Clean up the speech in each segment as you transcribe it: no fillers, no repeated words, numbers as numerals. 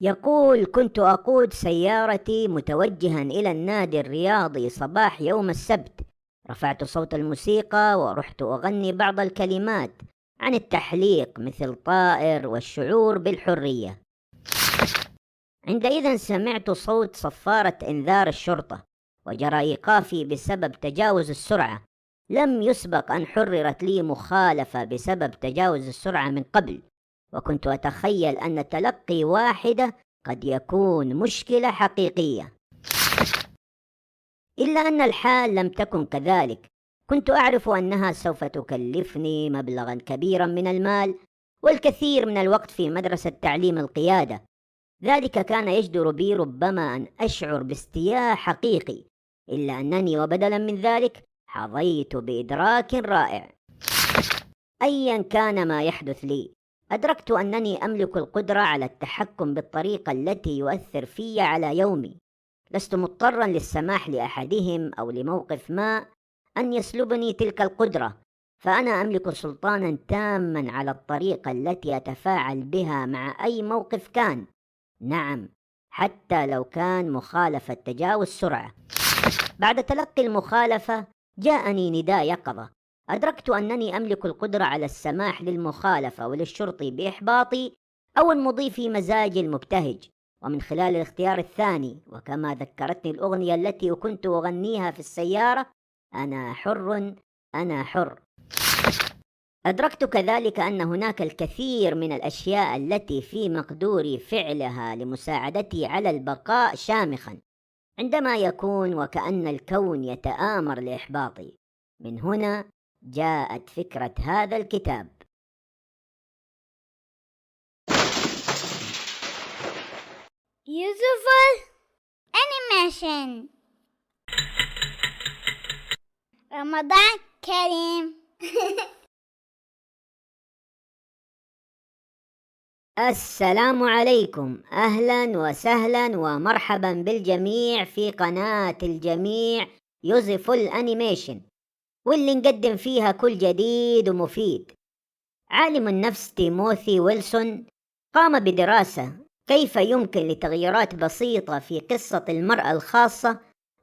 يقول: كنت أقود سيارتي متوجها إلى النادي الرياضي صباح يوم السبت. رفعت صوت الموسيقى ورحت أغني بعض الكلمات عن التحليق مثل طائر والشعور بالحرية. عندئذ سمعت صوت صفارة إنذار الشرطة، وجرى إيقافي بسبب تجاوز السرعة. لم يسبق أن حررت لي مخالفة بسبب تجاوز السرعة من قبل، وكنت أتخيل أن تلقي واحدة قد يكون مشكلة حقيقية. إلا أن الحال لم تكن كذلك. كنت أعرف أنها سوف تكلفني مبلغا كبيرا من المال والكثير من الوقت في مدرسة تعليم القيادة. ذلك كان يجدر بي ربما أن أشعر باستياء حقيقي، إلا أنني وبدلا من ذلك حظيت بإدراك رائع. أيا كان ما يحدث لي، أدركت أنني أملك القدرة على التحكم بالطريقة التي يؤثر في على يومي. لست مضطرا للسماح لأحدهم أو لموقف ما أن يسلبني تلك القدرة، فأنا أملك سلطانا تاما على الطريقة التي أتفاعل بها مع أي موقف كان. نعم، حتى لو كان مخالفة تجاوز سرعة. بعد تلقي المخالفة جاءني نداء يقظة. أدركت أنني أملك القدرة على السماح للمخالفة وللشرطي بإحباطي أو المضي في مزاجي المبتهج، ومن خلال الاختيار الثاني، وكما ذكرتني الأغنية التي كنت أغنيها في السيارة: أنا حر أنا حر. أدركت كذلك أن هناك الكثير من الأشياء التي في مقدوري فعلها لمساعدتي على البقاء شامخا عندما يكون وكأن الكون يتآمر لإحباطي. من هنا جاءت فكرة هذا الكتاب. Useful animation. رمضان كريم. السلام عليكم، أهلا وسهلا ومرحبا بالجميع في قناة الجميع يوزفل أنيميشن، واللي نقدم فيها كل جديد ومفيد. عالم النفس تيموثي ويلسون قام بدراسة كيف يمكن لتغييرات بسيطة في قصة المرأة الخاصة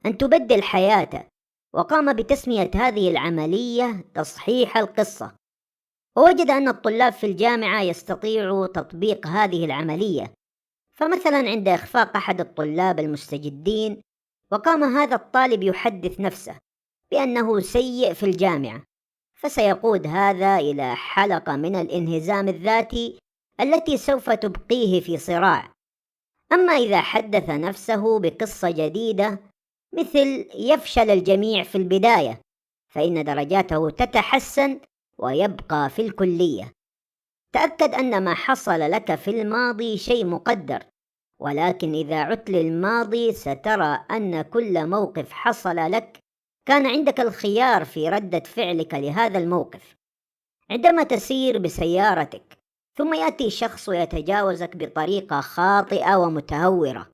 أن تبدل حياته، وقام بتسمية هذه العملية تصحيح القصة. ووجد أن الطلاب في الجامعة يستطيعوا تطبيق هذه العملية. فمثلا عند إخفاق أحد الطلاب المستجدين، وقام هذا الطالب يحدث نفسه بأنه سيء في الجامعة، فسيقود هذا إلى حلقة من الانهزام الذاتي التي سوف تبقيه في صراع. أما إذا حدث نفسه بقصة جديدة مثل يفشل الجميع في البداية، فإن درجاته تتحسن ويبقى في الكلية. تأكد أن ما حصل لك في الماضي شيء مقدر، ولكن إذا عدت للماضي سترى أن كل موقف حصل لك كان عندك الخيار في ردة فعلك لهذا الموقف. عندما تسير بسيارتك ثم يأتي شخص يتجاوزك بطريقة خاطئة ومتهورة،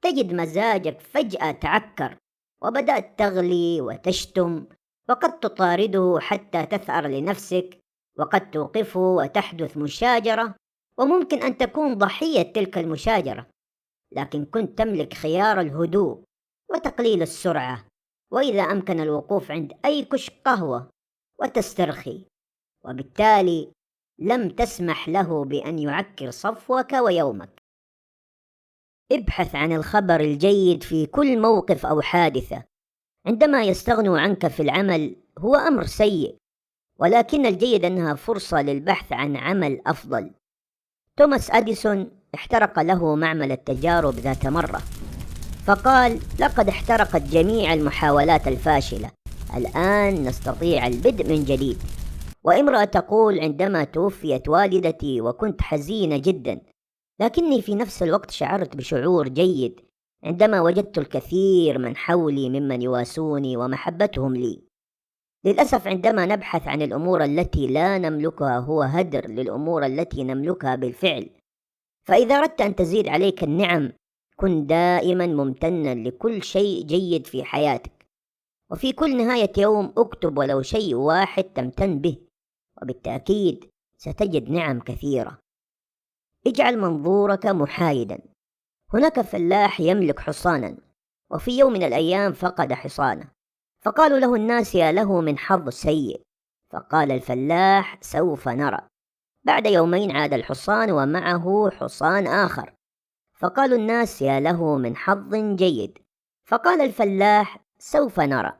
تجد مزاجك فجأة تعكر وبدأت تغلي وتشتم، وقد تطارده حتى تثأر لنفسك، وقد توقفه وتحدث مشاجرة، وممكن أن تكون ضحية تلك المشاجرة. لكن كنت تملك خيار الهدوء وتقليل السرعة، وإذا أمكن الوقوف عند أي كشك قهوة وتسترخي، وبالتالي لم تسمح له بأن يعكر صفوك ويومك. ابحث عن الخبر الجيد في كل موقف أو حادثة. عندما يستغنوا عنك في العمل هو أمر سيء، ولكن الجيد أنها فرصة للبحث عن عمل أفضل. توماس أديسون احترق له معمل التجارب ذات مرة، فقال: لقد احترقت جميع المحاولات الفاشلة، الآن نستطيع البدء من جديد. وامرأة تقول: عندما توفيت والدتي وكنت حزينة جدا، لكني في نفس الوقت شعرت بشعور جيد عندما وجدت الكثير من حولي ممن يواسوني ومحبتهم لي. للأسف عندما نبحث عن الأمور التي لا نملكها هو هدر للأمور التي نملكها بالفعل. فإذا أردت أن تزيد عليك النعم، كن دائما ممتنا لكل شيء جيد في حياتك، وفي كل نهاية يوم اكتب ولو شيء واحد تمتن به، وبالتأكيد ستجد نعم كثيرة. اجعل منظورك محايدا. هناك فلاح يملك حصانا، وفي يوم من الأيام فقد حصانه، فقالوا له الناس يا له من حظ سيء. فقال الفلاح سوف نرى. بعد يومين عاد الحصان ومعه حصان آخر، فقالوا الناس يا له من حظ جيد. فقال الفلاح سوف نرى.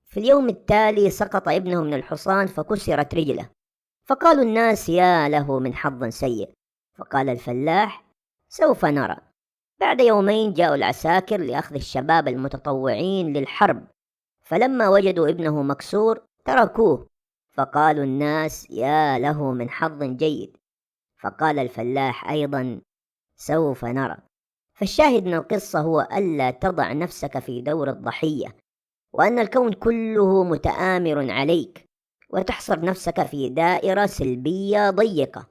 في اليوم التالي سقط ابنه من الحصان فكسرت رجله، فقالوا الناس يا له من حظ سيء. فقال الفلاح سوف نرى. بعد يومين جاءوا العساكر لأخذ الشباب المتطوعين للحرب، فلما وجدوا ابنه مكسور تركوه، فقالوا الناس يا له من حظ جيد. فقال الفلاح أيضا سوف نرى. فالشاهد من القصة هو ألا تضع نفسك في دور الضحية، وأن الكون كله متآمر عليك، وتحصر نفسك في دائرة سلبية ضيقة،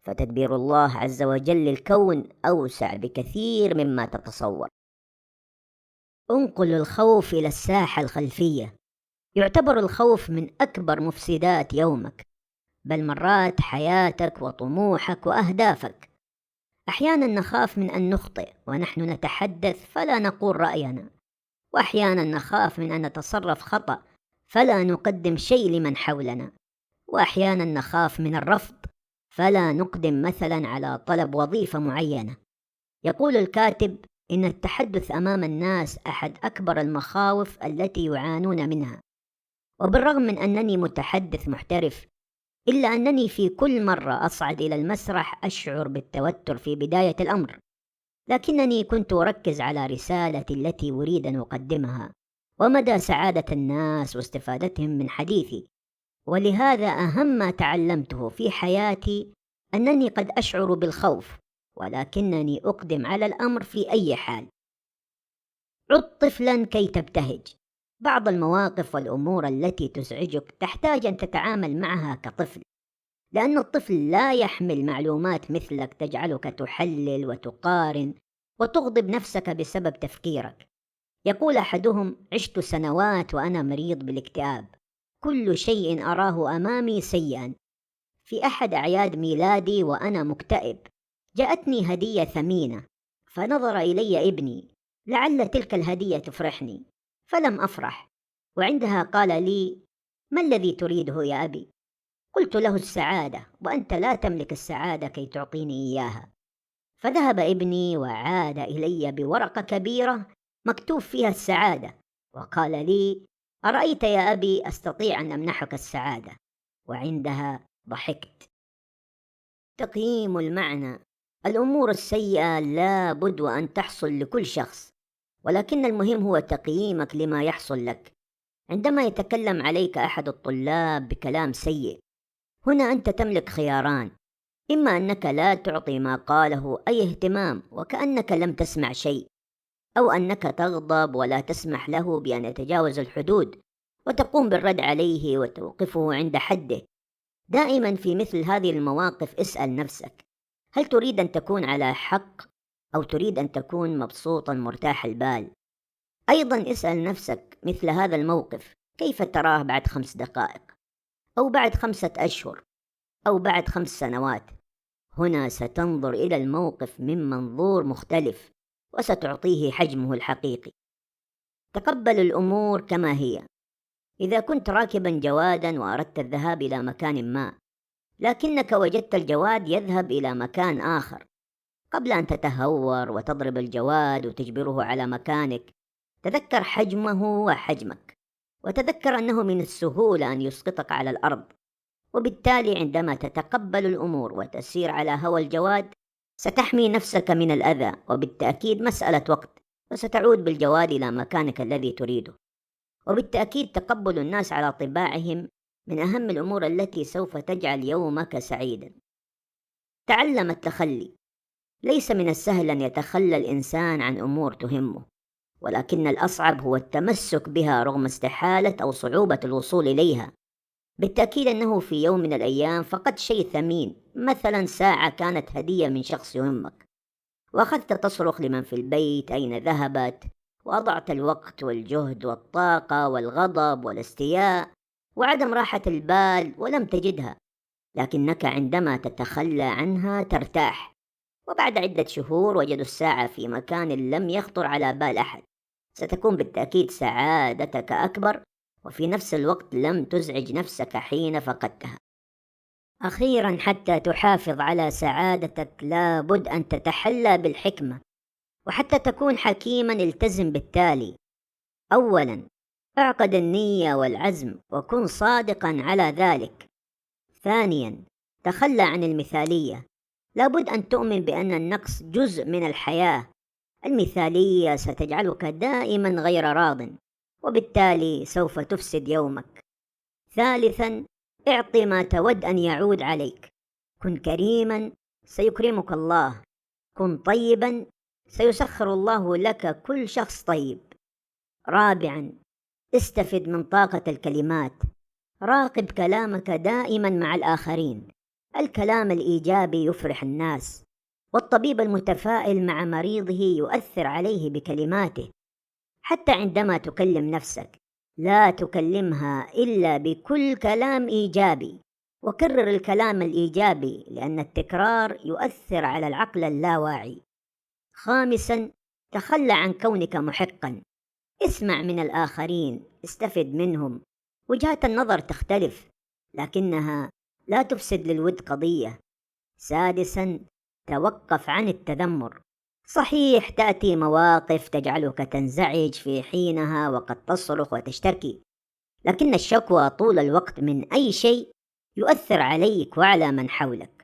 فتدبير الله عز وجل للكون أوسع بكثير مما تتصور. انقل الخوف إلى الساحة الخلفية. يعتبر الخوف من أكبر مفسدات يومك، بل مرات حياتك وطموحك وأهدافك. أحيانا نخاف من أن نخطئ ونحن نتحدث فلا نقول رأينا، وأحيانا نخاف من أن نتصرف خطأ فلا نقدم شيء لمن حولنا، وأحيانا نخاف من الرفض فلا نقدم مثلا على طلب وظيفة معينة. يقول الكاتب إن التحدث أمام الناس أحد أكبر المخاوف التي يعانون منها، وبالرغم من أنني متحدث محترف إلا أنني في كل مرة أصعد إلى المسرح أشعر بالتوتر في بداية الأمر، لكنني كنت أركز على رسالتي التي أريد أن أقدمها ومدى سعادة الناس واستفادتهم من حديثي. ولهذا أهم ما تعلمته في حياتي أنني قد أشعر بالخوف، ولكنني أقدم على الأمر في أي حال. عد طفلا كي تبتهج. بعض المواقف والأمور التي تزعجك تحتاج أن تتعامل معها كطفل، لأن الطفل لا يحمل معلومات مثلك تجعلك تحلل وتقارن وتغضب نفسك بسبب تفكيرك. يقول أحدهم: عشت سنوات وأنا مريض بالاكتئاب، كل شيء أراه أمامي سيئا. في أحد أعياد ميلادي وأنا مكتئب جاءتني هدية ثمينة، فنظر إلي ابني لعل تلك الهدية تفرحني، فلم أفرح، وعندها قال لي: ما الذي تريده يا أبي؟ قلت له: السعادة، وأنت لا تملك السعادة كي تعطيني إياها. فذهب ابني وعاد إلي بورقة كبيرة مكتوب فيها السعادة، وقال لي: أرأيت يا أبي أستطيع أن أمنحك السعادة؟ وعندها ضحكت. تقييم المعنى. الأمور السيئة لا بد وأن تحصل لكل شخص، ولكن المهم هو تقييمك لما يحصل لك. عندما يتكلم عليك أحد الطلاب بكلام سيء، هنا أنت تملك خياران: إما أنك لا تعطي ما قاله أي اهتمام وكأنك لم تسمع شيء، أو أنك تغضب ولا تسمح له بأن يتجاوز الحدود وتقوم بالرد عليه وتوقفه عند حده. دائما في مثل هذه المواقف اسأل نفسك: هل تريد أن تكون على حق أو تريد أن تكون مبسوطا مرتاح البال؟ أيضا اسأل نفسك مثل هذا الموقف كيف تراه بعد 5 دقائق أو بعد 5 أشهر أو بعد 5 سنوات؟ هنا ستنظر إلى الموقف من منظور مختلف وستعطيه حجمه الحقيقي. تقبل الأمور كما هي. إذا كنت راكبا جوادا وأردت الذهاب إلى مكان ما، لكنك وجدت الجواد يذهب إلى مكان آخر، قبل أن تتهور وتضرب الجواد وتجبره على مكانك، تذكر حجمه وحجمك، وتذكر أنه من السهولة أن يسقطك على الأرض. وبالتالي عندما تتقبل الأمور وتسير على هوى الجواد ستحمي نفسك من الأذى، وبالتأكيد مسألة وقت وستعود بالجواد إلى مكانك الذي تريده. وبالتأكيد تقبل الناس على طباعهم من أهم الأمور التي سوف تجعل يومك سعيدا. تعلم التخلي. ليس من السهل أن يتخلى الإنسان عن أمور تهمه، ولكن الأصعب هو التمسك بها رغم استحالة أو صعوبة الوصول إليها. بالتأكيد أنه في يوم من الأيام فقدت شيء ثمين، مثلا ساعة كانت هدية من شخص يهمك، وأخذت تصرخ لمن في البيت أين ذهبت، وأضعت الوقت والجهد والطاقة والغضب والاستياء وعدم راحة البال ولم تجدها. لكنك عندما تتخلى عنها ترتاح، وبعد عدة شهور وجدوا الساعة في مكان لم يخطر على بال أحد. ستكون بالتأكيد سعادتك أكبر، وفي نفس الوقت لم تزعج نفسك حين فقدتها. أخيرا، حتى تحافظ على سعادتك لابد أن تتحلى بالحكمة، وحتى تكون حكيما التزم بالتالي. أولا، اعقد النية والعزم وكن صادقا على ذلك. ثانيا، تخلى عن المثالية، لابد أن تؤمن بأن النقص جزء من الحياة. المثالية ستجعلك دائما غير راضٍ، وبالتالي سوف تفسد يومك. ثالثا، اعط ما تود أن يعود عليك. كن كريما سيكرمك الله، كن طيبا سيسخر الله لك كل شخص طيب. رابعا، استفد من طاقة الكلمات، راقب كلامك دائما مع الآخرين. الكلام الإيجابي يفرح الناس، والطبيب المتفائل مع مريضه يؤثر عليه بكلماته. حتى عندما تكلم نفسك لا تكلمها إلا بكل كلام إيجابي، وكرر الكلام الإيجابي لأن التكرار يؤثر على العقل اللاواعي. خامسا، تخلى عن كونك محقا، اسمع من الآخرين، استفد منهم. وجهات النظر تختلف، لكنها لا تفسد للود قضية. سادسا، توقف عن التذمر. صحيح تأتي مواقف تجعلك تنزعج في حينها وقد تصرخ وتشتكي، لكن الشكوى طول الوقت من أي شيء يؤثر عليك وعلى من حولك.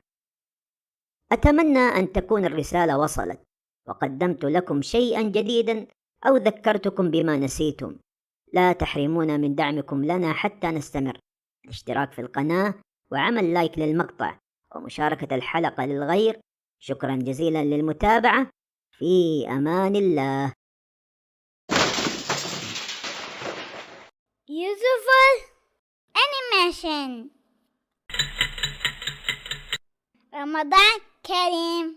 أتمنى أن تكون الرسالة وصلت، وقدمت لكم شيئا جديدا أو ذكرتكم بما نسيتم. لا تحرمونا من دعمكم لنا حتى نستمر. الاشتراك في القناة وعمل لايك للمقطع ومشاركة الحلقة للغير. شكرا جزيلا للمتابعة. في أمان الله. Useful animation. Ramadan Kareem.